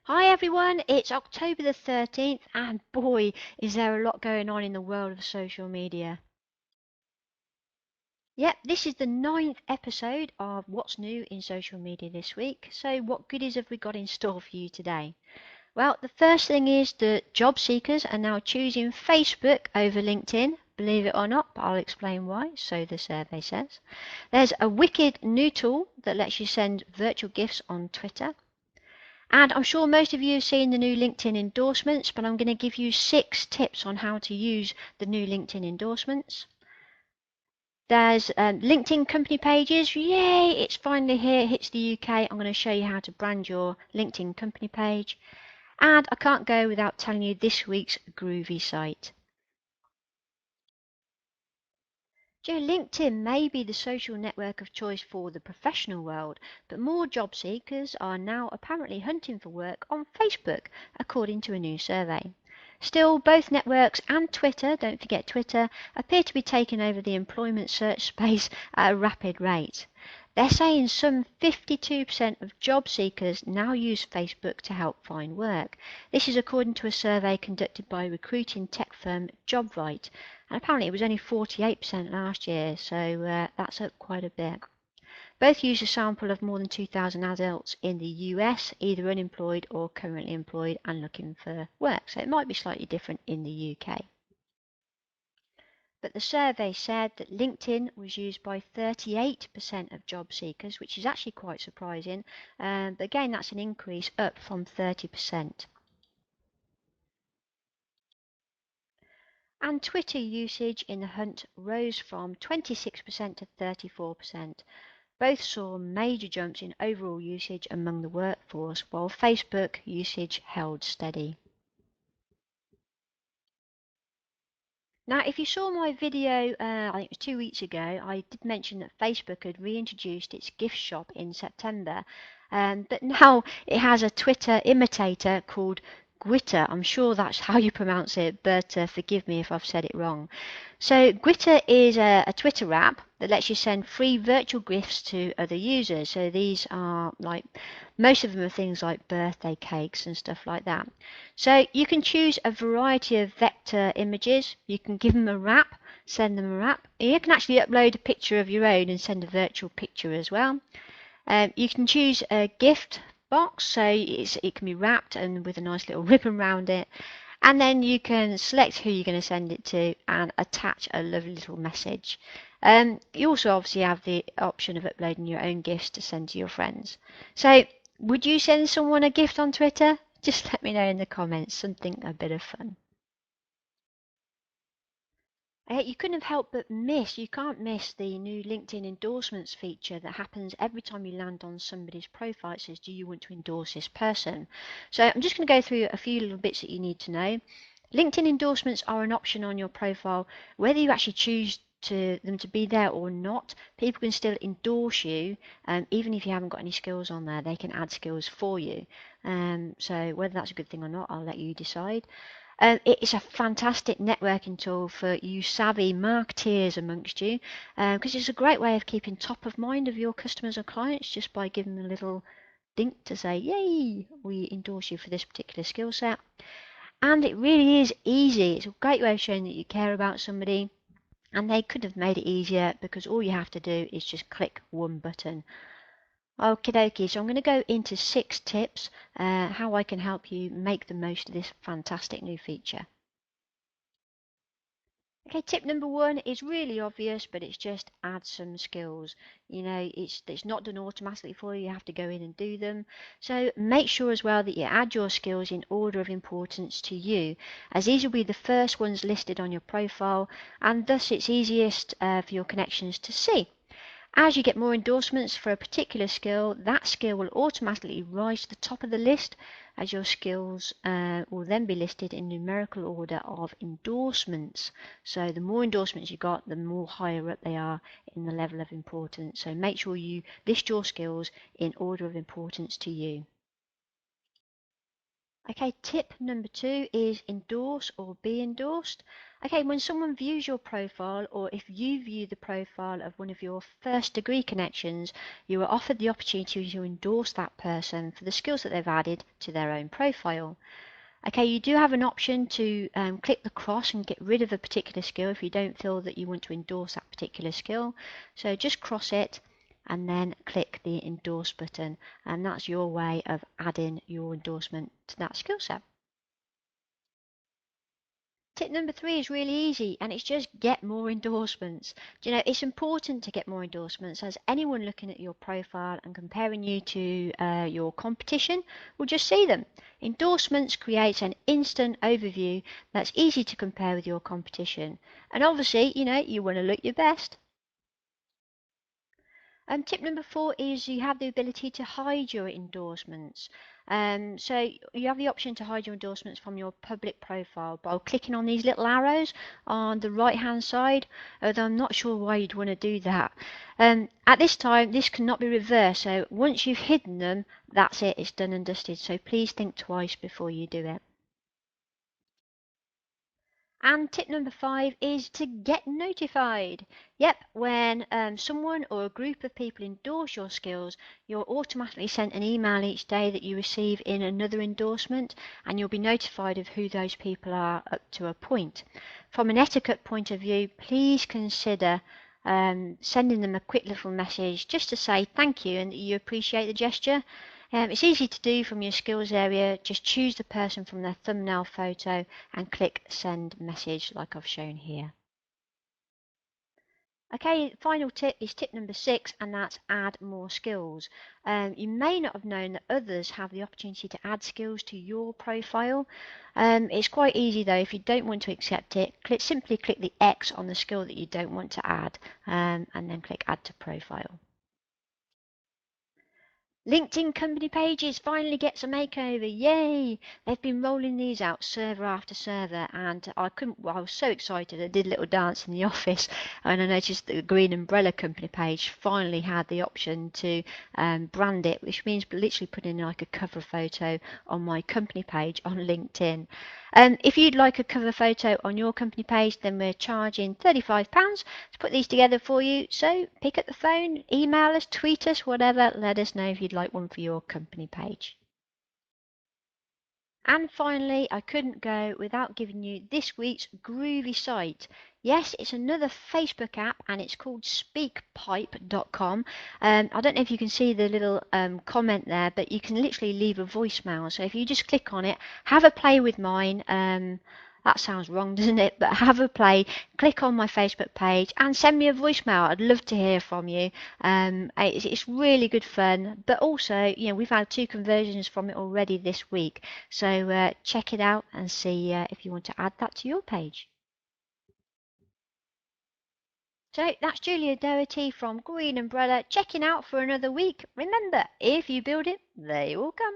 Hi everyone, it's October the 13th, and boy, is there a lot going on in the world of social media. Yep, this is the ninth episode of What's New in Social Media this week. So, what goodies have we got in store for you today? Well, the first thing is that job seekers are now choosing Facebook over LinkedIn. Believe it or not, but I'll explain why, so the survey says. There's a wicked new tool that lets you send virtual gifts on Twitter. And I'm sure most of you have seen the new LinkedIn endorsements, but I'm going to give you 6 tips on how to use the new LinkedIn endorsements. There's LinkedIn company pages. Yay, it's finally here, it hits the UK. I'm going to show you how to brand your LinkedIn company page. And I can't go without telling you this week's groovy site. LinkedIn may be the social network of choice for the professional world, but more job seekers are now apparently hunting for work on Facebook, according to a new survey. Still, both networks and Twitter, don't forget Twitter, appear to be taking over the employment search space at a rapid rate. They're saying some 52% of job seekers now use Facebook to help find work. This is according to a survey conducted by recruiting tech firm JobVite, and apparently it was only 48% last year, so that's up quite a bit. Both use a sample of more than 2,000 adults in the US, either unemployed or currently employed and looking for work, so it might be slightly different in the UK. But the survey said that LinkedIn was used by 38% of job seekers, which is actually quite surprising. But again, that's an increase up from 30%. And Twitter usage in the hunt rose from 26% to 34%. Both saw major jumps in overall usage among the workforce, while Facebook usage held steady. Now, if you saw my video, I think it was 2 weeks ago, I did mention that Facebook had reintroduced its gift shop in September, but now it has a Twitter imitator called Gwitr. I'm sure that's how you pronounce it, but forgive me if I've said it wrong. So Gwitr is a Twitter app that lets you send free virtual gifts to other users. So these are like, most of them are things like birthday cakes and stuff like that. So you can choose a variety of vector images. You can give them a wrap, send them a wrap. You can actually upload a picture of your own and send a virtual picture as well. You can choose a gift box, so it can be wrapped and with a nice little ribbon around it. And then you can select who you're going to send it to and attach a lovely little message. You also obviously have the option of uploading your own gifts to send to your friends. So would you send someone a gift on Twitter? Just let me know in the comments, something a bit of fun. You couldn't have helped but you can't miss the new LinkedIn endorsements feature that happens every time you land on somebody's profile. It says, do you want to endorse this person? So I'm just going to go through a few little bits that you need to know. LinkedIn endorsements are an option on your profile, whether you actually choose them to be there or not. People can still endorse you, even if you haven't got any skills on there. They can add skills for you. So whether that's a good thing or not, I'll let you decide. It is a fantastic networking tool for you savvy marketeers amongst you, because it's a great way of keeping top of mind of your customers or clients just by giving them a little dink to say, yay, we endorse you for this particular skill set. And it really is easy. It's a great way of showing that you care about somebody, and they could have made it easier because all you have to do is just click one button. Okie dokie, so I'm going to go into 6 tips how I can help you make the most of this fantastic new feature. Okay, tip number 1 is really obvious, but it's just add some skills. You know, it's not done automatically for you. You have to go in and do them. So make sure as well that you add your skills in order of importance to you, as these will be the first ones listed on your profile, and thus it's easiest for your connections to see. As you get more endorsements for a particular skill, that skill will automatically rise to the top of the list, as your skills will then be listed in numerical order of endorsements. So the more endorsements you got, the more higher up they are in the level of importance. So make sure you list your skills in order of importance to you. Okay, tip number 2 is endorse or be endorsed. Okay, when someone views your profile, or if you view the profile of one of your first degree connections, you are offered the opportunity to endorse that person for the skills that they've added to their own profile. Okay, you do have an option to click the cross and get rid of a particular skill if you don't feel that you want to endorse that particular skill. So just cross it and then click the endorse button, and that's your way of adding your endorsement to that skill set. Tip number 3 is really easy, and it's just get more endorsements. Do you know, it's important to get more endorsements, as anyone looking at your profile and comparing you to your competition will just see them. Endorsements create an instant overview that's easy to compare with your competition. And obviously, you want to look your best. Tip number 4 is you have the ability to hide your endorsements. So you have the option to hide your endorsements from your public profile by clicking on these little arrows on the right hand side, although I'm not sure why you'd want to do that. At this time, this cannot be reversed, so once you've hidden them, that's it, it's done and dusted. So please think twice before you do it. And tip number 5 is to get notified. Yep, when someone or a group of people endorse your skills, you're automatically sent an email each day that you receive in another endorsement, and you'll be notified of who those people are up to a point. From an etiquette point of view, please consider sending them a quick little message just to say thank you and that you appreciate the gesture. It's easy to do from your skills area. Just choose the person from their thumbnail photo and click send message like I've shown here. Okay, final tip is tip number 6, and that's add more skills. You may not have known that others have the opportunity to add skills to your profile. It's quite easy though. If you don't want to accept it, simply click the X on the skill that you don't want to add, and then click add to profile. LinkedIn company pages finally gets a makeover. Yay! They've been rolling these out server after server, and I was so excited. I did a little dance in the office, and I noticed that the Green Umbrella company page finally had the option to brand it, which means literally putting like a cover photo on my company page on LinkedIn. If you'd like a cover photo on your company page, then we're charging £35 to put these together for you. So pick up the phone, email us, tweet us, whatever. Let us know if you'd like one for your company page. And finally, I couldn't go without giving you this week's groovy site. Yes, it's another Facebook app, and it's called speakpipe.com. I don't know if you can see the little comment there, but you can literally leave a voicemail. So if you just click on it, have a play with mine. That sounds wrong, doesn't it? But have a play, click on my Facebook page and send me a voicemail. I'd love to hear from you. It's really good fun, but also, we've had 2 conversions from it already this week. So check it out and see if you want to add that to your page. So that's Julia Doherty from Green Umbrella checking out for another week. Remember, if you build it, they will come.